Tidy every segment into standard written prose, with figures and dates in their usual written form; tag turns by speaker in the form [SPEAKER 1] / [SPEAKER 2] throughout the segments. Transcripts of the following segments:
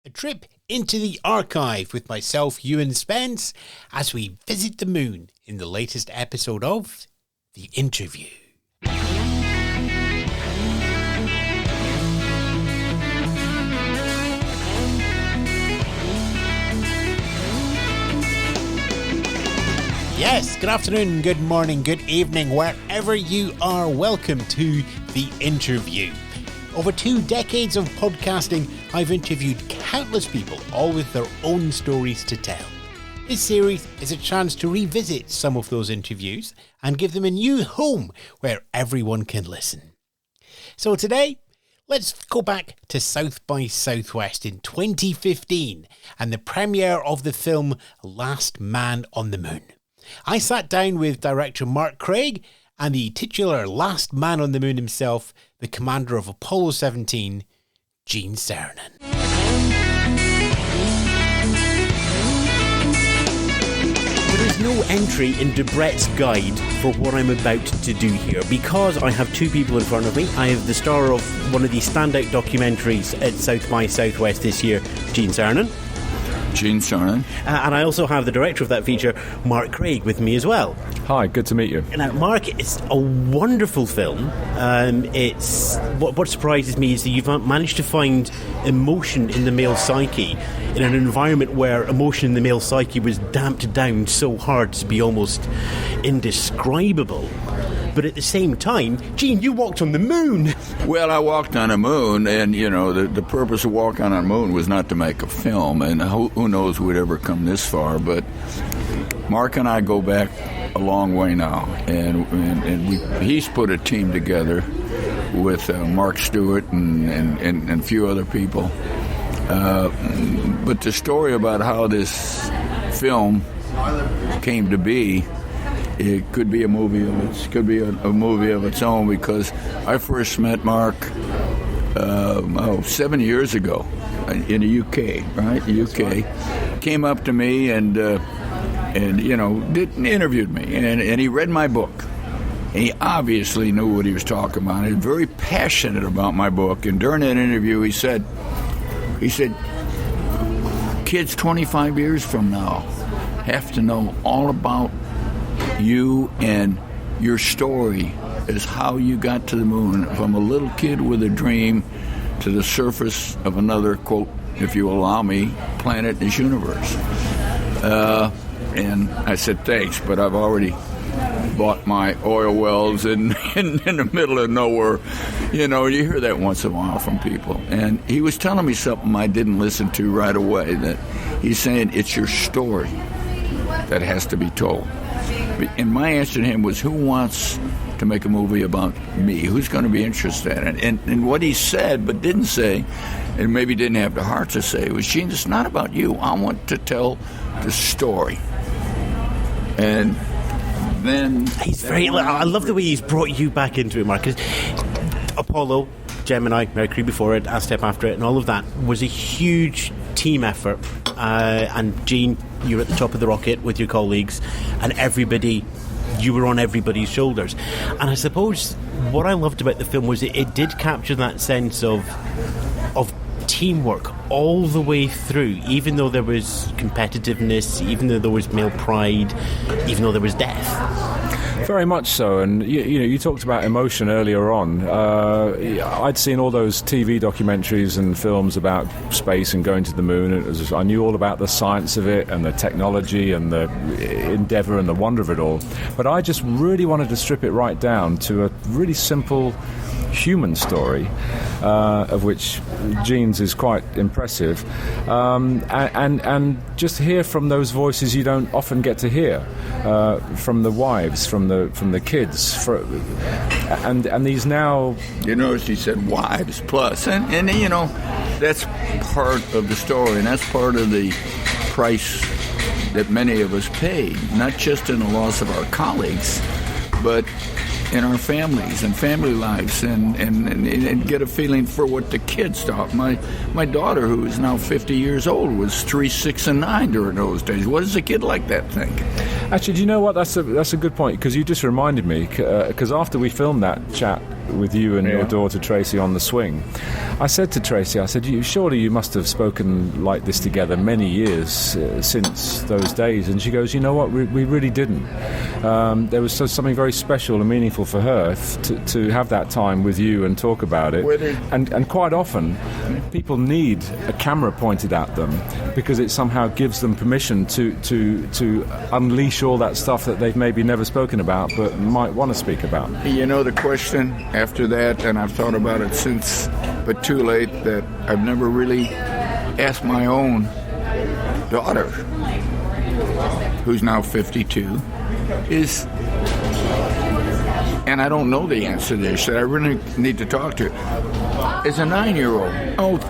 [SPEAKER 1] A trip into the archive with myself, Ewan and Spence, as we visit the moon in the latest episode of The Interview. Yes, good afternoon, good morning, good evening, wherever you are. Welcome to The Interview. Over 2 decades of podcasting, I've interviewed countless people, all with their own stories to tell. This series is a chance to revisit some of those interviews and give them a new home where everyone can listen. So today, let's go back to South by Southwest in 2015 and the premiere of the film Last Man on the Moon. I sat down with director Mark Craig and the titular Last Man on the Moon himself, the commander of Apollo 17, Gene Cernan. There is no entry in Debrett's guide for what I'm about to do here because I have 2 people in front of me. I have the star of one of the standout documentaries at South by Southwest this year, Gene Cernan.
[SPEAKER 2] Gene Cernan.
[SPEAKER 1] And I also have the director of that feature, Mark Craig, with me as well.
[SPEAKER 3] Hi, good to meet you.
[SPEAKER 1] Now, Mark, it's a wonderful film. It's what surprises me is that you've managed to find emotion in the male psyche in an environment where emotion in the male psyche was damped down so hard to be almost indescribable. But at the same time, Gene, you walked on the moon.
[SPEAKER 2] Well, I walked on a moon, and, you know, the purpose of walking on a moon was not to make a film, and who knows we'd ever come this far, but Mark and I go back a long way now, and he's put a team together with Mark Stewart and a few other people. But the story about how this film came to be, it could be a movie of its own, because I first met Mark 7 years ago in the UK, right? The UK came up to me and you know interviewed me, and he read my book. And he obviously knew what he was talking about. He was very passionate about my book. And during that interview, he said, kids 25 years from now have to know all about you and your story is how you got to the moon from a little kid with a dream to the surface of another, quote, if you allow me, planet in this universe. And I said, thanks, but I've already bought my oil wells in the middle of nowhere. You know, you hear that once in a while from people. And he was telling me something I didn't listen to right away, that he's saying it's your story that has to be told. And my answer to him was, who wants to make a movie about me? Who's going to be interested in it? And what he said but didn't say, and maybe didn't have the heart to say, was, Gene, it's not about you. I want to tell the story. And then...
[SPEAKER 1] I love the way he's brought you back into it, Mark. Apollo, Gemini, Mercury before it, Aztec after it, and all of that was a huge team effort. And Gene, you're at the top of the rocket with your colleagues, and you were on everybody's shoulders. And I suppose what I loved about the film was it did capture that sense of teamwork all the way through, even though there was competitiveness, even though there was male pride, even though there was death.
[SPEAKER 3] Very much so, and you talked about emotion earlier on. I'd seen all those TV documentaries and films about space and going to the moon. I knew all about the science of it and the technology and the endeavour and the wonder of it all. But I just really wanted to strip it right down to a really simple human story, of which Gene's is quite impressive, and just hear from those voices you don't often get to hear, from the wives, from the kids, and these now.
[SPEAKER 2] You notice he said wives plus, and you know that's part of the story, and that's part of the price that many of us paid, not just in the loss of our colleagues, but in our families and family lives, and get a feeling for what the kids thought. My daughter, who is now 50 years old, was 3, 6, and 9 during those days. What does a kid like that think?
[SPEAKER 3] Actually, do you know what? That's a good point, because you just reminded me, because after we filmed that chat with you and your daughter Tracy on the swing. I said to Tracy, surely you must have spoken like this together many years since those days. And she goes, you know what, we really didn't. There was something very special and meaningful for her to have that time with you and talk about it. And quite often, people need a camera pointed at them because it somehow gives them permission to unleash all that stuff that they've maybe never spoken about but might want to speak about.
[SPEAKER 2] You know, the question after that, and I've thought about it since, but too late, that I've never really asked my own daughter, who's now 52, is, and I don't know the answer to this, that I really need to talk to her. As a 9-year-old,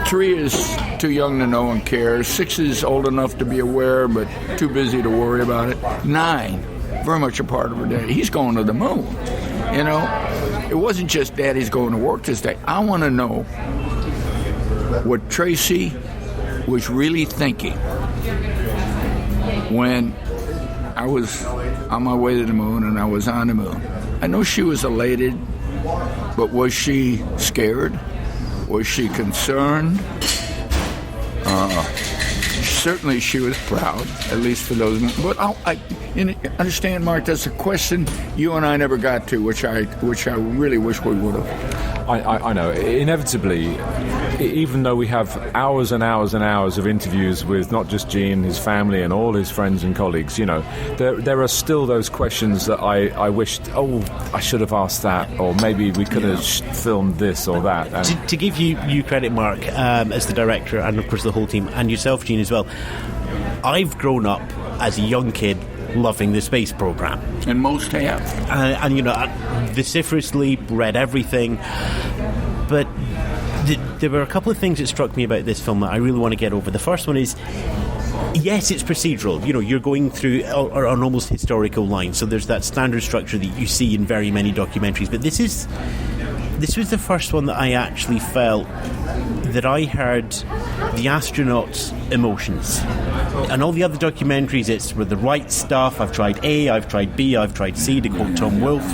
[SPEAKER 2] 3 is too young to know and care. 6 is old enough to be aware, but too busy to worry about it. 9, very much a part of her day. He's going to the moon. You know, it wasn't just Daddy's going to work this day. I want to know what Tracy was really thinking when I was on my way to the moon and I was on the moon. I know she was elated, but was she scared? Was she concerned? Certainly she was proud, at least for those. But I understand, Mark, that's a question you and I never got to, which I really wish we would have.
[SPEAKER 3] I know. Inevitably, even though we have hours and hours and hours of interviews with not just Gene, his family, and all his friends and colleagues, you know, there are still those questions that I wished, I should have asked that, or maybe we could have filmed this or that. And
[SPEAKER 1] to give you credit, Mark, as the director, and of course the whole team, and yourself, Gene, as well, I've grown up as a young kid loving the space program,
[SPEAKER 2] and most have,
[SPEAKER 1] and you know, vociferously read everything. But there were a couple of things that struck me about this film that I really want to get over. The first one is, yes, it's procedural. You know, you're going through an almost historical line, so there's that standard structure that you see in very many documentaries. But this was the first one that I actually felt that I heard the astronaut's emotions. And all the other documentaries, it's with the right stuff. I've tried A, I've tried B, I've tried C, to quote Tom Wolfe.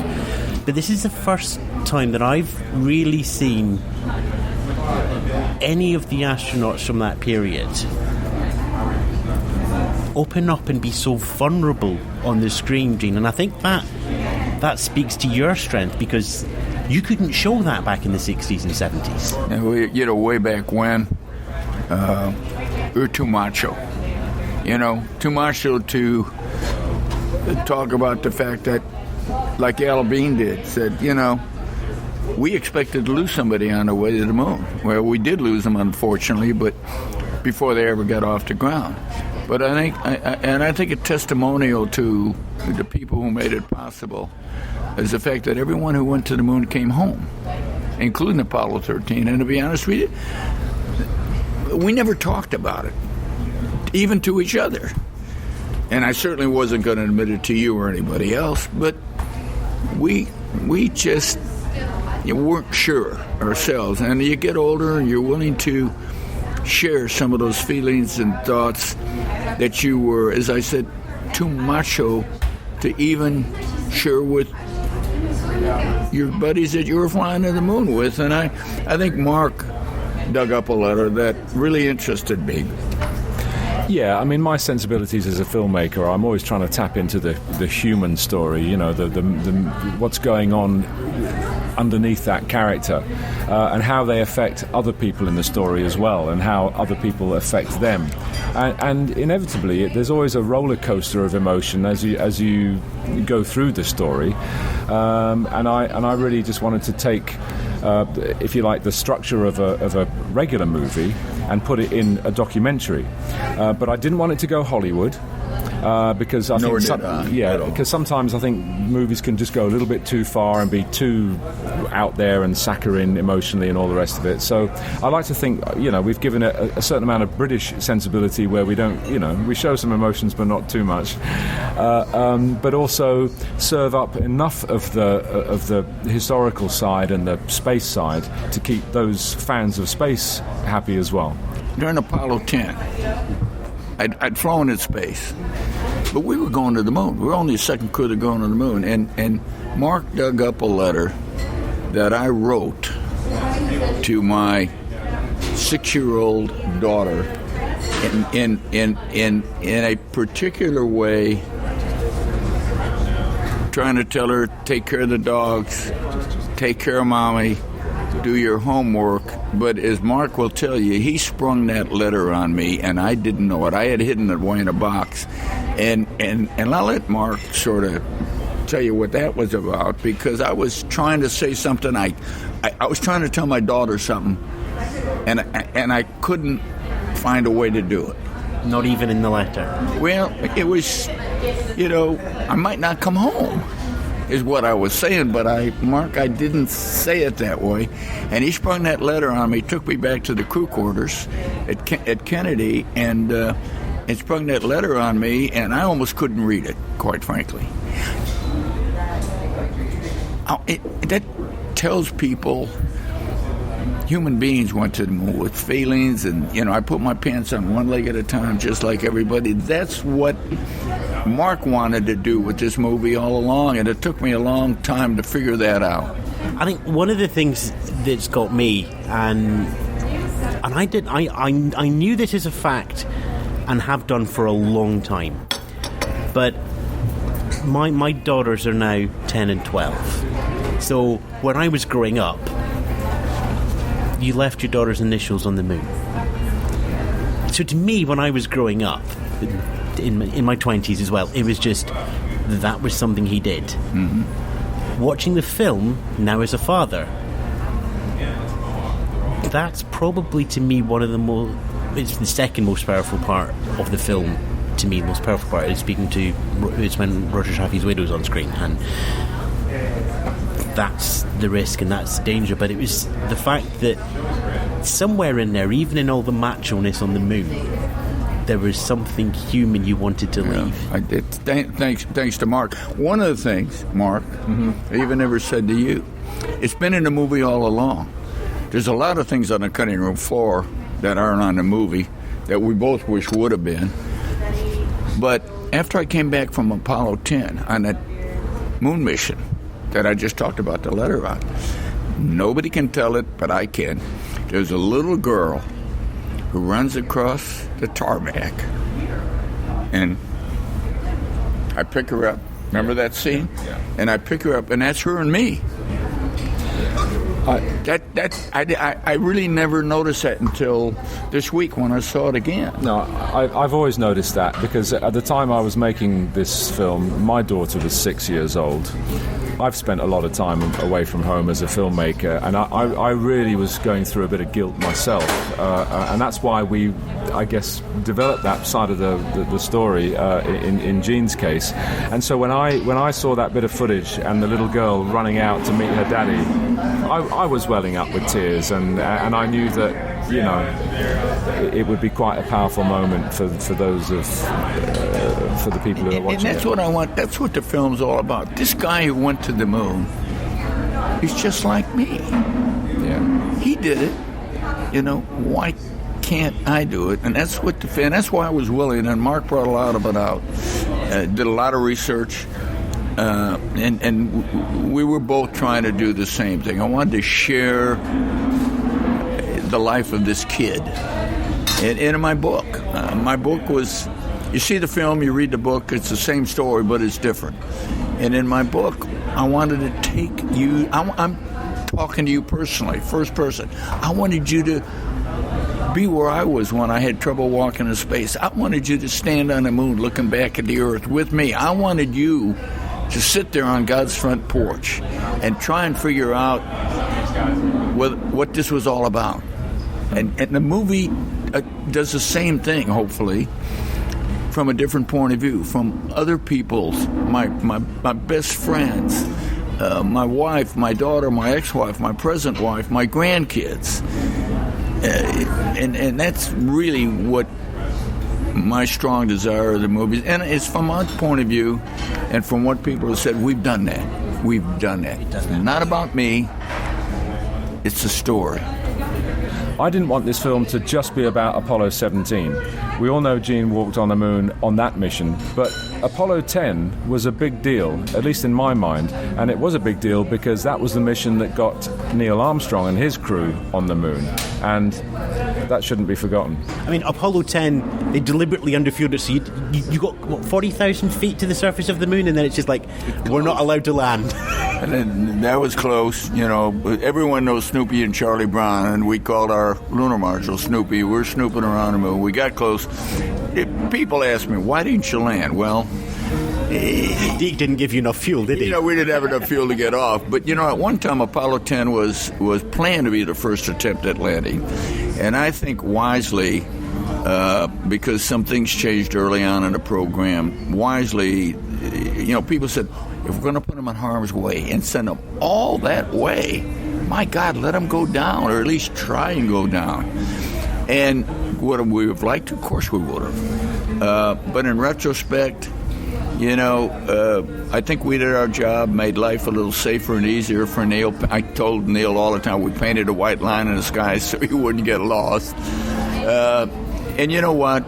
[SPEAKER 1] But this is the first time that I've really seen any of the astronauts from that period open up and be so vulnerable on the screen, Gene. And I think that speaks to your strength, because you couldn't show that back in the 60s and 70s.
[SPEAKER 2] And you know, way back when, we were too macho. You know, too macho to talk about the fact that, like Al Bean did, said, you know, we expected to lose somebody on the way to the moon. Well, we did lose them, unfortunately, but before they ever got off the ground. But I think a testimonial to the people who made it possible is the fact that everyone who went to the moon came home, including Apollo 13. And to be honest with you, we never talked about it, even to each other. And I certainly wasn't going to admit it to you or anybody else, but we just weren't sure ourselves. And you get older and you're willing to share some of those feelings and thoughts that you were, as I said, too macho to even share with your buddies that you were flying to the moon with. And I think Mark dug up a letter that really interested me.
[SPEAKER 3] Yeah, I mean, my sensibilities as a filmmaker, I'm always trying to tap into the human story, you know, the what's going on underneath that character, and how they affect other people in the story as well, and how other people affect them. And inevitably, there's always a roller coaster of emotion as you go through the story. And I really just wanted to take, if you like, the structure of a regular movie and put it in a documentary. But I didn't want it to go Hollywood. Because I because sometimes I think movies can just go a little bit too far and be too out there and saccharine emotionally and all the rest of it. So I like to think, you know, we've given it a certain amount of British sensibility where we don't, you know, we show some emotions but not too much, but also serve up enough of the historical side and the space side to keep those fans of space happy as well.
[SPEAKER 2] During Apollo 10, I'd flown in space, but we were going to the moon. We were only the second crew to go to the moon, and Mark dug up a letter that I wrote to my 6-year-old daughter in a particular way, trying to tell her, take care of the dogs, take care of mommy, do your homework. But as Mark will tell you, he sprung that letter on me, and I didn't know it. I had hidden it away in a box. And I'll let Mark sort of tell you what that was about, because I was trying to say something. I was trying to tell my daughter something, and I couldn't find a way to do it.
[SPEAKER 1] Not even in the letter?
[SPEAKER 2] Well, it was, I might not come home, is what I was saying, but Mark, I didn't say it that way. And he sprung that letter on me, took me back to the crew quarters at Kennedy, and sprung that letter on me, and I almost couldn't read it, quite frankly. That tells people human beings went to the moon with feelings, and, I put my pants on one leg at a time, just like everybody. That's what Mark wanted to do with this movie all along, and it took me a long time to figure that out.
[SPEAKER 1] I think one of the things that's got me, and I knew this as a fact and have done for a long time, but my daughters are now 10 and 12. So when I was growing up, you left your daughter's initials on the moon. So to me, when I was growing up, in my 20s as well, it was just, that was something he did. Mm-hmm. Watching the film, now as a father, that's probably to me one of the more, it's the second most powerful part of the film. To me, the most powerful part is it's when Roger Chaffee's widow's on screen, and that's the risk and that's the danger. But it was the fact that somewhere in there, even in all the macho-ness on the moon, there was something human you wanted to leave.
[SPEAKER 2] Thanks to Mark. One of the things, Mark, I even never said to you, it's been in the movie all along. There's a lot of things on the cutting room floor that aren't on the movie that we both wish would have been. But after I came back from Apollo 10 on that moon mission that I just talked about the letter on, nobody can tell it, but I can. There's a little girl who runs across the tarmac, and I pick her up. Remember that scene? Yeah. And I pick her up, and that's her and me. I really never noticed that until this week when I saw it again.
[SPEAKER 3] No, I've always noticed that, because at the time I was making this film, my daughter was 6 years old. I've spent a lot of time away from home as a filmmaker, and I really was going through a bit of guilt myself, and that's why we, I guess, developed that side of the story in Gene's case. And so when I saw that bit of footage and the little girl running out to meet her daddy, I was welling up with tears, and I knew that, it would be quite a powerful moment for those for the people who are watching.
[SPEAKER 2] And that's what I want. That's what the film's all about. This guy who went to the moon, he's just like me.
[SPEAKER 3] Yeah,
[SPEAKER 2] he did it. Why can't I do it? And that's that's why I was willing. And Mark brought a lot of it out. Did a lot of research. And we were both trying to do the same thing. I wanted to share the life of this kid. And in my book was, you see the film, you read the book, it's the same story, but it's different. And in my book, I wanted to take you, I'm talking to you personally, first person. I wanted you to be where I was when I had trouble walking in space. I wanted you to stand on the moon looking back at the Earth with me. I wanted you to sit there on God's front porch and try and figure out what this was all about. And the movie does the same thing, hopefully, from a different point of view, from other people's, my best friends, my wife, my daughter, my ex-wife, my present wife, my grandkids. And that's really what my strong desire of the movies. And it's from my point of view, and from what people have said, we've done that. We've done that. It's not about me. It's a story.
[SPEAKER 3] I didn't want this film to just be about Apollo 17. We all know Gene walked on the moon on that mission, but Apollo 10 was a big deal, at least in my mind, and it was a big deal because that was the mission that got Neil Armstrong and his crew on the moon, and that shouldn't be forgotten.
[SPEAKER 1] I mean, Apollo 10, they deliberately underfueled it, so you got, 40,000 feet to the surface of the moon, and then it's just like, we're not allowed to land.
[SPEAKER 2] And then that was close. Everyone knows Snoopy and Charlie Brown, and we called our lunar marshal Snoopy. We're snooping around the moon. We got close. People ask me, why didn't you land? Well,
[SPEAKER 1] Deke didn't give you enough fuel, did he?
[SPEAKER 2] We didn't have enough fuel to get off. But, at one time, Apollo 10 was planned to be the first attempt at landing. And I think wisely, because some things changed early on in the program, wisely, people said, if we're going to put them in harm's way and send them all that way, my God, let them go down, or at least try and go down. And would we have liked to? Of course we would have. But in retrospect, I think we did our job, made life a little safer and easier for Neil. I told Neil all the time we painted a white line in the sky so he wouldn't get lost. And you know what?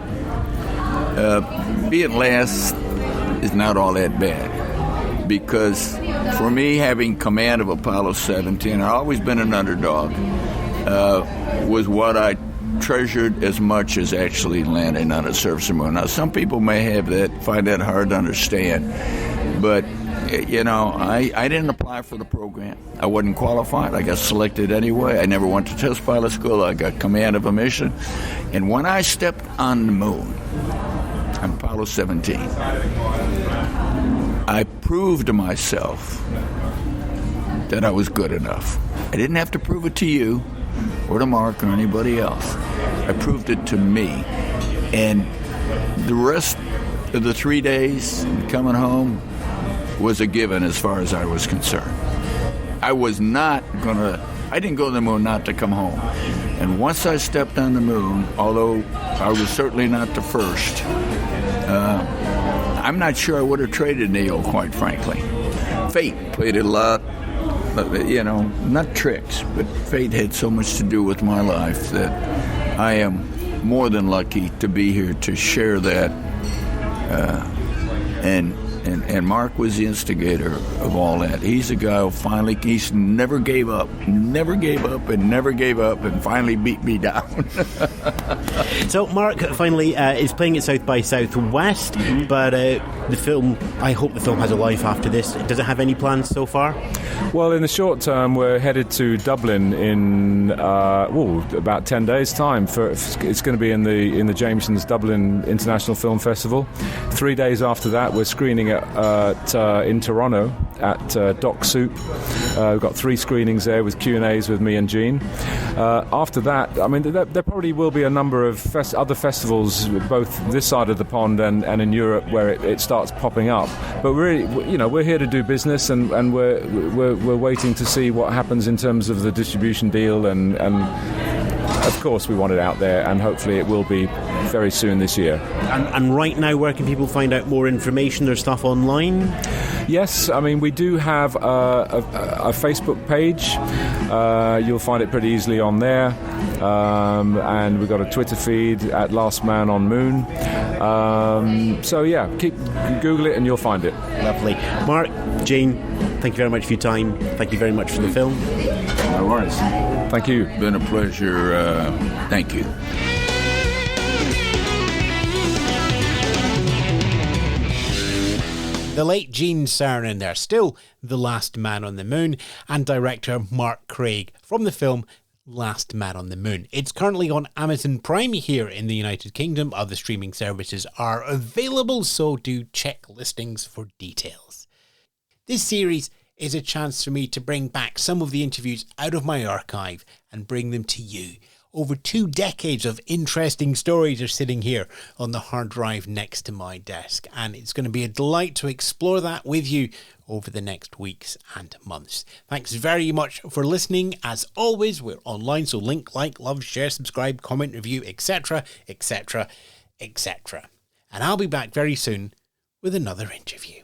[SPEAKER 2] Being last is not all that bad. Because for me, having command of Apollo 17, I've always been an underdog, was what I treasured as much as actually landing on the surface of the moon. Now, some people may find that hard to understand, but, I didn't apply for the program. I wasn't qualified. I got selected anyway. I never went to test pilot school. I got command of a mission. And when I stepped on the moon, on Apollo 17, I proved to myself that I was good enough. I didn't have to prove it to you or to Mark or anybody else. I proved it to me. And the rest of the 3 days coming home was a given as far as I was concerned. I didn't go to the moon not to come home. And once I stepped on the moon, although I was certainly not the first, I'm not sure I would have traded Neil, quite frankly. Fate played a lot, not tricks, but fate had so much to do with my life that I am more than lucky to be here to share that. And Mark was the instigator of all that. He's the guy who he's never gave up, and finally beat me down.
[SPEAKER 1] So Mark finally is playing at South by Southwest, but I hope the film has a life after this. Does it have any plans so far?
[SPEAKER 3] Well, in the short term, we're headed to Dublin in about 10 days' time. It's going to be in the Jameson's Dublin International Film Festival. 3 days after that, we're screening in Toronto at Doc Soup. We've got 3 screenings there with Q&As with me and Gene. After that, there probably will be a number of other festivals, both this side of the pond and in Europe, where it starts popping up. But we're here to do business, and we're waiting to see what happens in terms of the distribution deal, and of course we want it out there, and hopefully it will be very soon this year.
[SPEAKER 1] And right now, where can people find out more information? There's stuff online?
[SPEAKER 3] Yes, we do have a Facebook page. You'll find it pretty easily on there. And we've got a Twitter feed at Last Man on Moon. Google it and you'll find it.
[SPEAKER 1] Lovely. Mark, Gene, thank you very much for your time. Thank you very much for the film.
[SPEAKER 2] No worries.
[SPEAKER 3] Thank you.
[SPEAKER 2] It's been a pleasure. Thank you.
[SPEAKER 1] The late Gene Cernan there, still the last man on the moon, and director Mark Craig from the film Last Man on the Moon. It's currently on Amazon Prime here in the United Kingdom. Other streaming services are available, so do check listings for details. This series is a chance for me to bring back some of the interviews out of my archive and bring them to you. Over 2 decades of interesting stories are sitting here on the hard drive next to my desk, and it's going to be a delight to explore that with you over the next weeks and months. Thanks very much for listening. As always, we're online, so link, like, love, share, subscribe, comment, review, etc., etc., etc. And I'll be back very soon with another interview.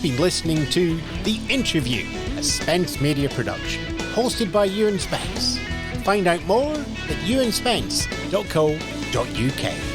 [SPEAKER 1] You've been listening to The Interview, a Spence Media production, hosted by Ewan Spence. Find out more at ewanspence.co.uk.